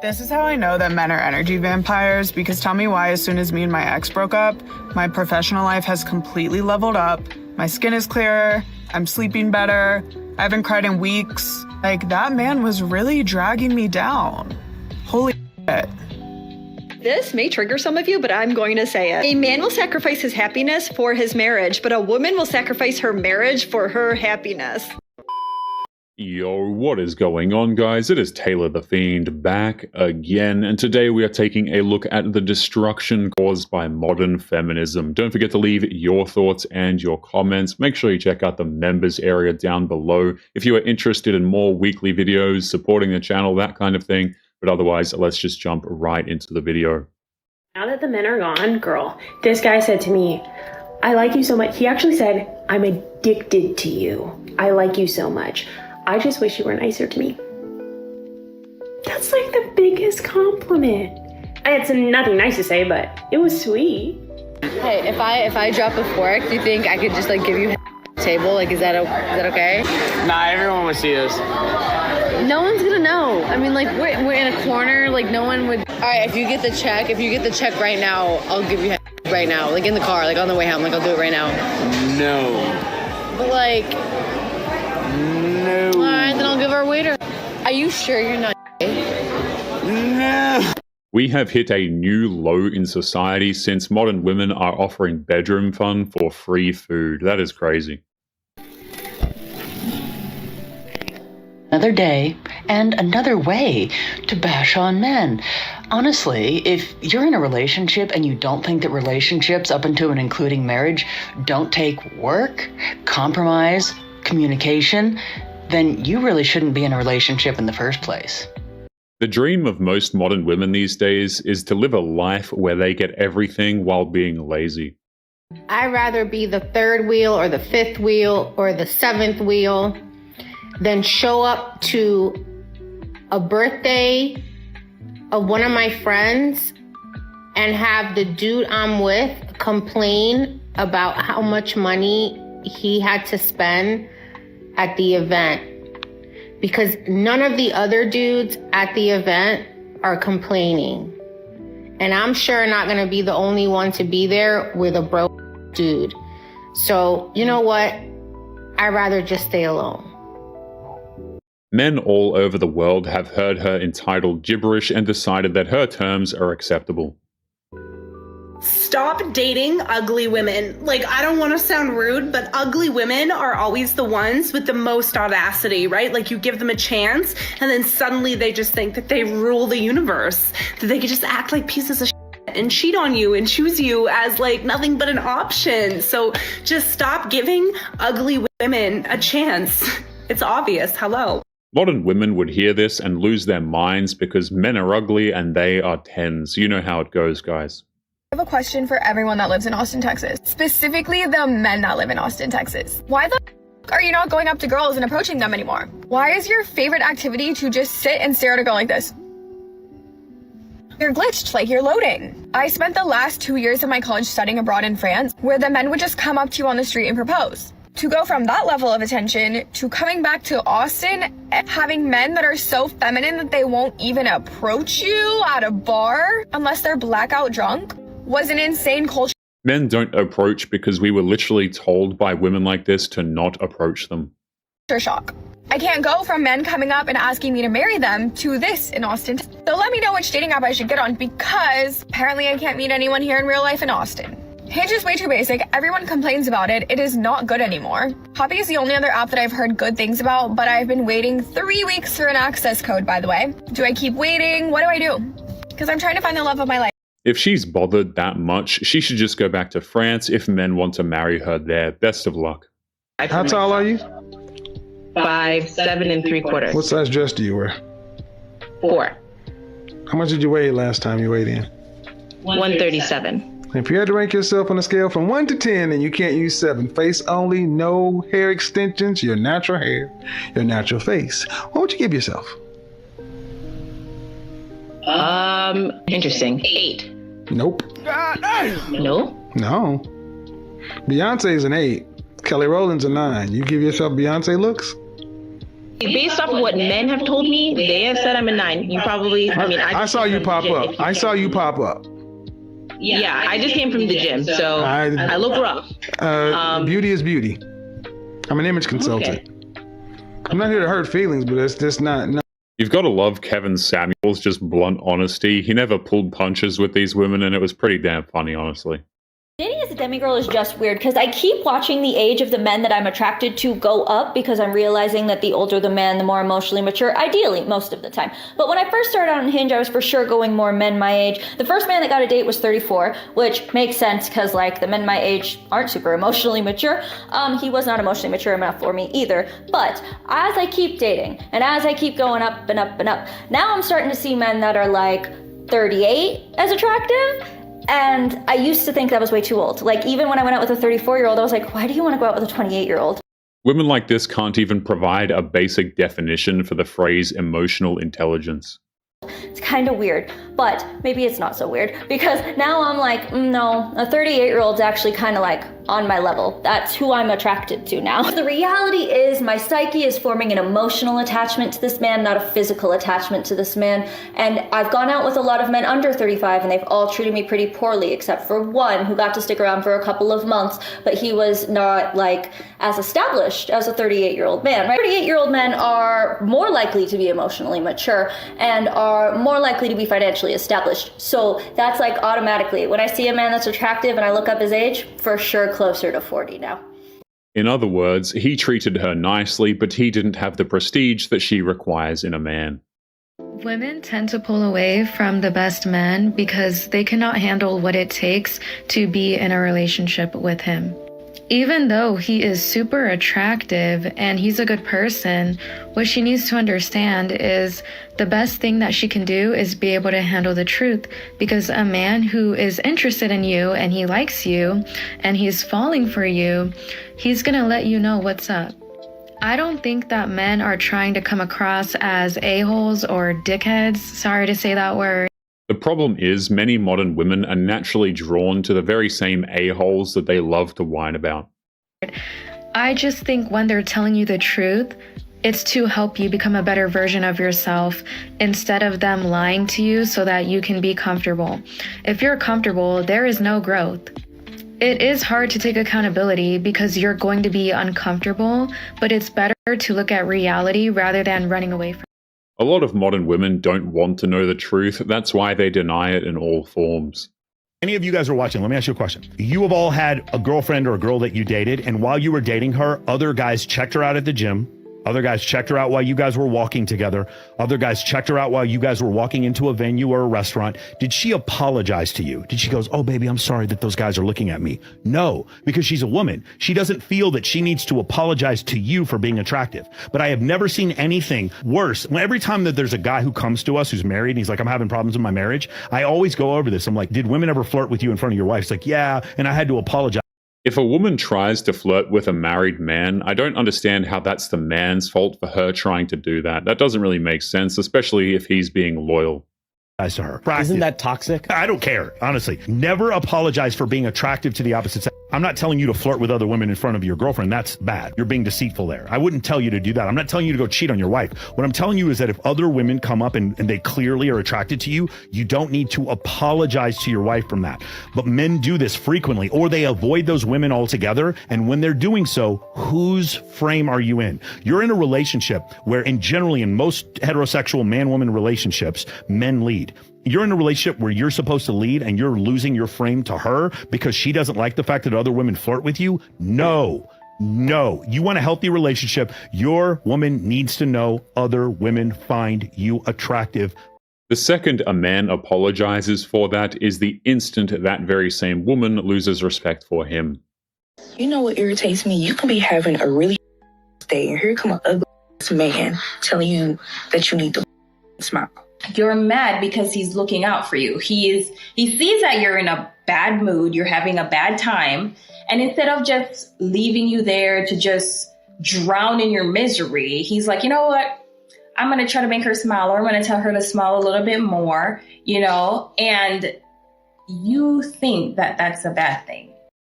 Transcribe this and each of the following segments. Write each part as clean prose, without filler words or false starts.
This is how I know that men are energy vampires, because tell me why as soon as me and my ex broke up, my professional life has completely leveled up, my skin is clearer, I'm sleeping better, I haven't cried in weeks. Like, that man was really dragging me down. Holy shit. This may trigger some of you, but I'm going to say it. A man will sacrifice his happiness for his marriage, but a woman will sacrifice her marriage for her happiness. Yo, what is going on, guys? It is Taylor the Fiend back again, and today we are taking a look at the destruction caused by modern feminism. Don't forget to leave your thoughts and your comments. Make sure you check out the members area down below if you are interested in more weekly videos, supporting the channel, that kind of thing. But otherwise, let's just jump right into the video. Now that the men are gone, girl, this guy said to me, I like you so much. He actually said, I'm addicted to you. I like you so much. I just wish you were nicer to me. That's like the biggest compliment. It's nothing nice to say, but it was sweet. Hey, if I drop a fork, do you think I could just like give you a table? Like, is that okay? Nah, everyone would see this. No one's gonna know. I mean, like we're in a corner. Like no one would. All right, if you get the check right now, I'll give you right now. Like in the car, like on the way home. Like I'll do it right now. No. But like. No. All right, then I'll give our waiter. Are you sure you're not? No. We have hit a new low in society since modern women are offering bedroom fun for free food. That is crazy. Another day and another way to bash on men. Honestly, if you're in a relationship and you don't think that relationships up until and including marriage don't take work, compromise, communication, then you really shouldn't be in a relationship in the first place. The dream of most modern women these days is to live a life where they get everything while being lazy. I'd rather be the third wheel or the fifth wheel or the seventh wheel than show up to a birthday of one of my friends and have the dude I'm with complain about how much money he had to spend at the event, because none of the other dudes at the event are complaining. And I'm sure not gonna be the only one to be there with a broke dude. So, you know what? I'd rather just stay alone. Men all over the world have heard her entitled gibberish and decided that her terms are acceptable. Stop dating ugly women. Like, I don't want to sound rude, but ugly women are always the ones with the most audacity, right? Like, you give them a chance, and then suddenly they just think that they rule the universe, that they could just act like pieces of shit and cheat on you and choose you as, like, nothing but an option. So just stop giving ugly women a chance. It's obvious. Hello. Modern women would hear this and lose their minds because men are ugly and they are tens. You know how it goes, guys. I have a question for everyone that lives in Austin, Texas. Specifically the men that live in Austin, Texas. Why the are you not going up to girls and approaching them anymore? Why is your favorite activity to just sit and stare at a girl like this? You're glitched, like you're loading. I spent the last 2 years of my college studying abroad in France, where the men would just come up to you on the street and propose. To go from that level of attention to coming back to Austin and having men that are so feminine that they won't even approach you at a bar unless they're blackout drunk was an insane culture Men don't approach because we were literally told by women like this to not approach them. shock. I can't go from men coming up and asking me to marry them to this in Austin. So let me know which dating app I should get on, because apparently I can't meet anyone here in real life in Austin. Hinge is way too basic. Everyone complains about it. It is not good anymore. Poppy is the only other app that I've heard good things about, but I've been waiting 3 weeks for an access code, by the way. Do I keep waiting? What do I do? Because I'm trying to find the love of my life. If she's bothered that much, she should just go back to France if men want to marry her there. Best of luck. How tall are you? 5'7"3/4". What size dress do you wear? 4. How much did you weigh last time you weighed in? 137. If you had to rank yourself on a scale from 1 to 10 and you can't use 7, face only, no hair extensions, your natural hair, your natural face, what would you give yourself? Interesting. 8. Nope. No? No. Beyonce's an 8. Kelly Rowland's a 9. You give yourself Beyonce looks? Based off of what men have told me, they have said I'm a 9. You probably, I saw you pop up. I saw you pop up. Yeah, I just came from the gym, so I look rough. Beauty is beauty. I'm an image consultant. Okay. I'm not here to hurt feelings, but it's just not. No. You've got to love Kevin Samuels' just blunt honesty. He never pulled punches with these women, and it was pretty damn funny, honestly. Dating as a demigirl is just weird because I keep watching the age of the men that I'm attracted to go up because I'm realizing that the older the man, the more emotionally mature, ideally, most of the time. But when I first started on Hinge, I was for sure going more men my age. The first man that got a date was 34, which makes sense because, like, the men my age aren't super emotionally mature. He was not emotionally mature enough for me either. But as I keep dating and as I keep going up and up and up, now I'm starting to see men that are like 38 as attractive. And I used to think that was way too old. Like, even when I went out with a 34-year-old, I was like, why do you want to go out with a 28-year-old? Women like this can't even provide a basic definition for the phrase emotional intelligence. It's kind of weird, but maybe it's not so weird because now I'm like, no, a 38-year-old's actually kind of like on my level. That's who I'm attracted to now. The reality is my psyche is forming an emotional attachment to this man, not a physical attachment to this man. And I've gone out with a lot of men under 35 and they've all treated me pretty poorly except for one who got to stick around for a couple of months, but he was not like as established as a 38-year-old man. Right? 38-year-old men are more likely to be emotionally mature and are more likely to be financially established. So that's like automatically, when I see a man that's attractive and I look up his age, for sure closer to 40 now. In other words, he treated her nicely, but he didn't have the prestige that she requires in a man. Women tend to pull away from the best men because they cannot handle what it takes to be in a relationship with him. Even though he is super attractive and he's a good person, what she needs to understand is the best thing that she can do is be able to handle the truth, because a man who is interested in you and he likes you and he's falling for you, he's gonna let you know what's up. I don't think that men are trying to come across as a-holes or dickheads, sorry to say that word. The problem is many modern women are naturally drawn to the very same a-holes that they love to whine about. I just think when they're telling you the truth, it's to help you become a better version of yourself instead of them lying to you so that you can be comfortable. If you're comfortable, there is no growth. It is hard to take accountability because you're going to be uncomfortable, but it's better to look at reality rather than running away from it. A lot of modern women don't want to know the truth. That's why they deny it in all forms. Any of you guys are watching, let me ask you a question. You have all had a girlfriend or a girl that you dated, and while you were dating her, other guys checked her out at the gym. Other guys checked her out while you guys were walking together. Other guys checked her out while you guys were walking into a venue or a restaurant. Did she apologize to you? Did she go, oh, baby, I'm sorry that those guys are looking at me? No, because she's a woman. She doesn't feel that she needs to apologize to you for being attractive. But I have never seen anything worse. Every time that there's a guy who comes to us who's married and he's like, I'm having problems in my marriage, I always go over this. I'm like, did women ever flirt with you in front of your wife? It's like, yeah, and I had to apologize. If a woman tries to flirt with a married man, I don't understand how that's the man's fault for her trying to do that. That doesn't really make sense, especially if he's being loyal. To her. Isn't that toxic? I don't care, honestly. Never apologize for being attractive to the opposite sex. I'm not telling you to flirt with other women in front of your girlfriend. That's bad. You're being deceitful there. I wouldn't tell you to do that. I'm not telling you to go cheat on your wife. What I'm telling you is that if other women come up and they clearly are attracted to you, you don't need to apologize to your wife from that. But men do this frequently, or they avoid those women altogether. And when they're doing so, whose frame are you in? You're in a relationship where, generally in most heterosexual man-woman relationships, men lead. You're in a relationship where you're supposed to lead and you're losing your frame to her because she doesn't like the fact that other women flirt with you? No. You want a healthy relationship. Your woman needs to know other women find you attractive. The second a man apologizes for that is the instant that very same woman loses respect for him. You know what irritates me? You can be having a really day and here come an ugly man telling you that you need to smile. You're mad because he's looking out for you. He sees that you're in a bad mood, you're having a bad time, and instead of just leaving you there to just drown in your misery, he's like, you know what? I'm going to try to make her smile, or I'm going to tell her to smile a little bit more, and you think that that's a bad thing.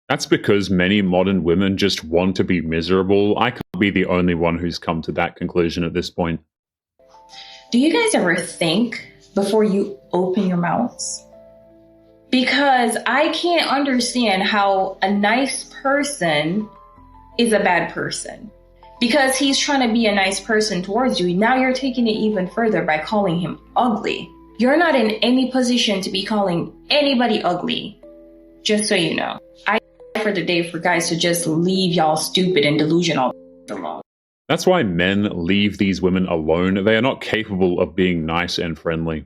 That's because many modern women just want to be miserable. I can't be the only one who's come to that conclusion at this point. Do you guys ever think before you open your mouths? Because I can't understand how a nice person is a bad person. Because he's trying to be a nice person towards you. Now you're taking it even further by calling him ugly. You're not in any position to be calling anybody ugly. Just so you know. I for the day for guys to just leave y'all stupid and delusional alone. That's why men leave these women alone. They are not capable of being nice and friendly.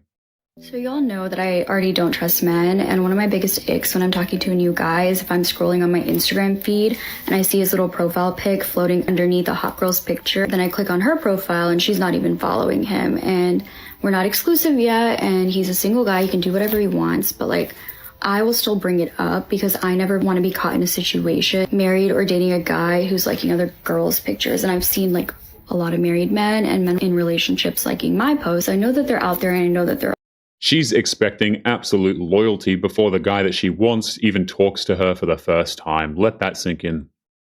So y'all know that I already don't trust men, and one of my biggest icks when I'm talking to a new guy is if I'm scrolling on my Instagram feed and I see his little profile pic floating underneath a hot girl's picture, then I click on her profile and she's not even following him, and we're not exclusive yet, and he's a single guy, he can do whatever he wants, but like, I will still bring it up because I never want to be caught in a situation married or dating a guy who's liking other girls' pictures. And I've seen like a lot of married men and men in relationships liking my posts. I know that they're out there, and I know that they're... She's expecting absolute loyalty before the guy that she wants even talks to her for the first time. Let that sink in.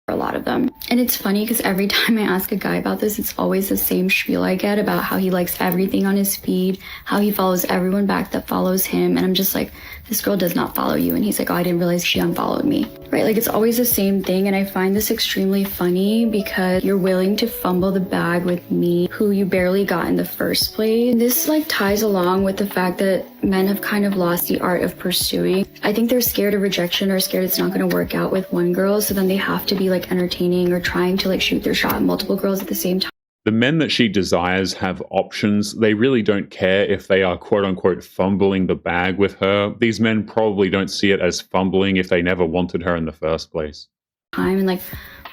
A lot of them. And it's funny because every time I ask a guy about this, it's always the same spiel I get about how he likes everything on his feed, how he follows everyone back that follows him. And I'm just like, this girl does not follow you. And he's like, oh, I didn't realize she unfollowed me. Right? Like, it's always the same thing. And I find this extremely funny because you're willing to fumble the bag with me, who you barely got in the first place. This like ties along with the fact that men have kind of lost the art of pursuing. I think they're scared of rejection or scared it's not going to work out with one girl. So then they have to be like entertaining or trying to like shoot their shot at multiple girls at the same time. The men that she desires have options. They really don't care if they are quote-unquote fumbling the bag with her. These men probably don't see it as fumbling if they never wanted her in the first place. And like,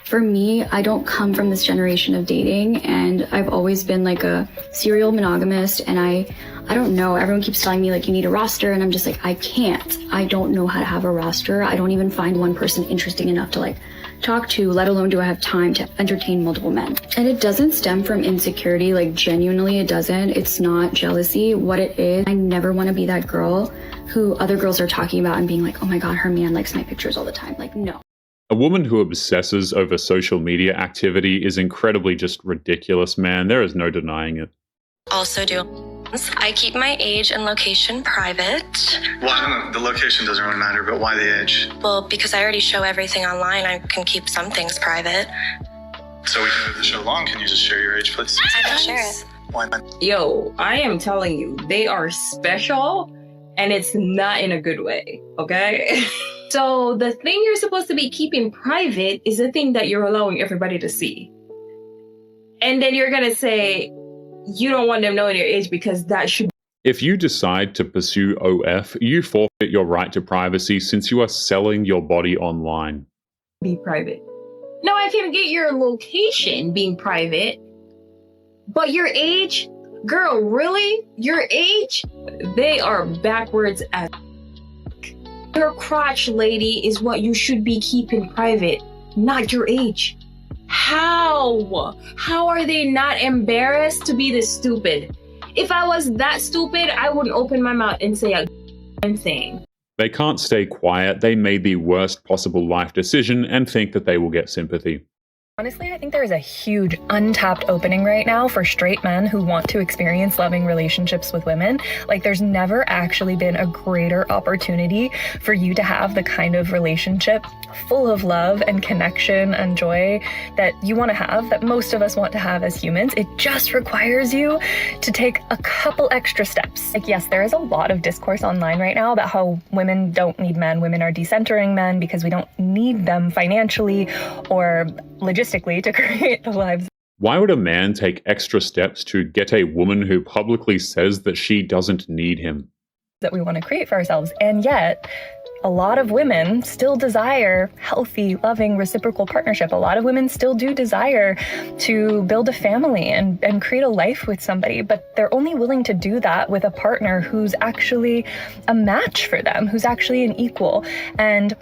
for me, I don't come from this generation of dating, and I've always been like a serial monogamist, and I don't know, everyone keeps telling me like you need a roster, and I'm just like, I can't. I don't know how to have a roster. I don't even find one person interesting enough to like talk to, let alone do I have time to entertain multiple men. And it doesn't stem from insecurity, like genuinely it doesn't. It's not jealousy. What it is, I never want to be that girl who other girls are talking about and being like, oh my God, her man likes my pictures all the time. Like, no. A woman who obsesses over social media activity is incredibly just ridiculous, man. There is no denying it. Also I keep my age and location private. Well, I don't know. The location doesn't really matter, but why the age? Well, because I already show everything online, I can keep some things private. So we can move the show along. Can you just share your age, please? I can share it. Why not? Yo, I am telling you, they are special, and it's not in a good way, okay? So the thing you're supposed to be keeping private is the thing that you're allowing everybody to see. And then you're going to say, you don't want them knowing your age because that should... If you decide to pursue OF, you forfeit your right to privacy since you are selling your body online. Be private. Now I can get your location being private, but your age, girl, really? Your age? They are backwards as... Your crotch, lady, is what you should be keeping private, not your age. How? How are they not embarrassed to be this stupid? If I was that stupid, I wouldn't open my mouth and say a thing. They can't stay quiet. They made the worst possible life decision and think that they will get sympathy. Honestly, I think there is a huge untapped opening right now for straight men who want to experience loving relationships with women. Like, there's never actually been a greater opportunity for you to have the kind of relationship full of love and connection and joy that you want to have, that most of us want to have as humans. It just requires you to take a couple extra steps. Like, yes, there is a lot of discourse online right now about how women don't need men. Women are decentering men because we don't need them financially or logistically to create the lives. Why would a man take extra steps to get a woman who publicly says that she doesn't need him? That we want to create for ourselves. And yet, a lot of women still desire healthy, loving, reciprocal partnership. A lot of women still do desire to build a family and create a life with somebody, but they're only willing to do that with a partner who's actually a match for them, who's actually an equal, and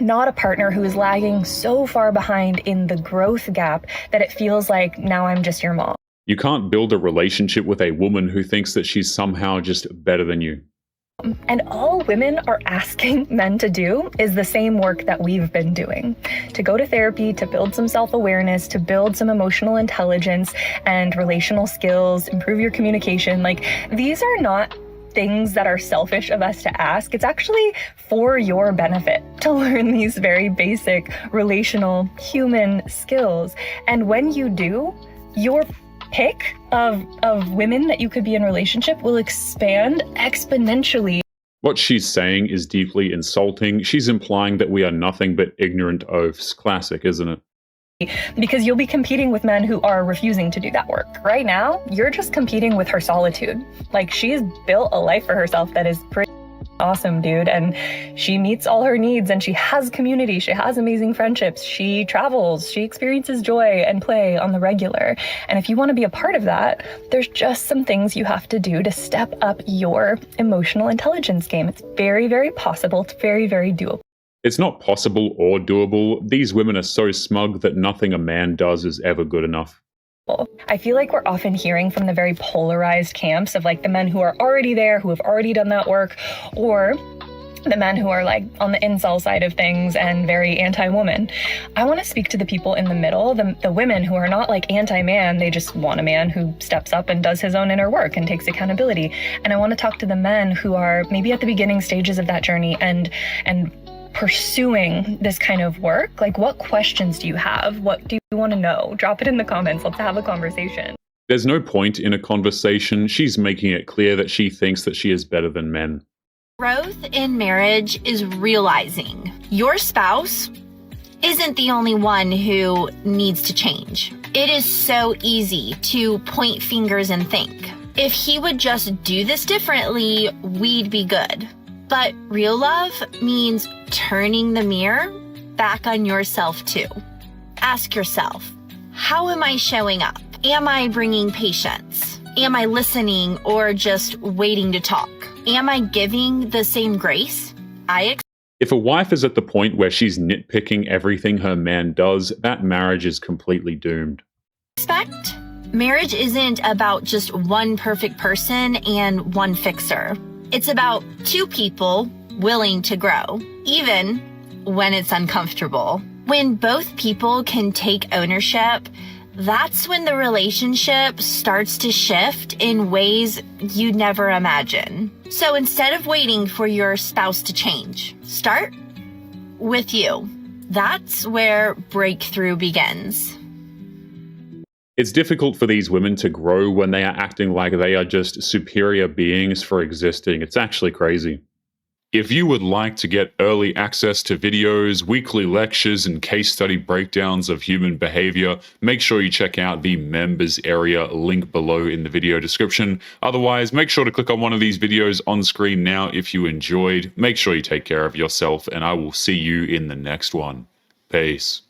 not a partner who is lagging so far behind in the growth gap that it feels like, now I'm just your mom. You can't build a relationship with a woman who thinks that she's somehow just better than you. And all women are asking men to do is the same work that we've been doing. To go to therapy, to build some self-awareness, to build some emotional intelligence and relational skills, improve your communication. Like, these are not things that are selfish of us to ask. It's actually for your benefit to learn these very basic relational human skills. And when you do, your pick of women that you could be in relationship will expand exponentially. What she's saying is deeply insulting. She's implying that we are nothing but ignorant oafs. Classic, isn't it? Because you'll be competing with men who are refusing to do that work. Right now, you're just competing with her solitude. Like, she's built a life for herself that is pretty awesome, dude. And she meets all her needs, and she has community. She has amazing friendships. She travels. She experiences joy and play on the regular. And if you want to be a part of that, there's just some things you have to do to step up your emotional intelligence game. It's very, very possible. It's very, very doable. It's not possible or doable. These women are so smug that nothing a man does is ever good enough. I feel like we're often hearing from the very polarized camps of like the men who are already there, who have already done that work, or the men who are like on the incel side of things and very anti-woman. I want to speak to the people in the middle, the women who are not like anti-man, they just want a man who steps up and does his own inner work and takes accountability. And I want to talk to the men who are maybe at the beginning stages of that journey and pursuing this kind of work. Like, what questions do you have? What do you want to know? Drop it in the comments. Let's have a conversation. There's no point in a conversation. She's making it clear that she thinks that she is better than men. Growth in marriage is realizing your spouse isn't the only one who needs to change. It is so easy to point fingers and think, if he would just do this differently, we'd be good. But real love means turning the mirror back on yourself too. Ask yourself, how am I showing up? Am I bringing patience? Am I listening or just waiting to talk? Am I giving the same grace If a wife is at the point where she's nitpicking everything her man does, that marriage is completely doomed. expect? Marriage isn't about just one perfect person and one fixer. It's about two people willing to grow, even when it's uncomfortable. When both people can take ownership, that's when the relationship starts to shift in ways you'd never imagine. So instead of waiting for your spouse to change, start with you. That's where breakthrough begins. It's difficult for these women to grow when they are acting like they are just superior beings for existing. It's actually crazy. If you would like to get early access to videos, weekly lectures, and case study breakdowns of human behavior, make sure you check out the members area link below in the video description. Otherwise, make sure to click on one of these videos on screen now if you enjoyed. Make sure you take care of yourself, and I will see you in the next one. Peace.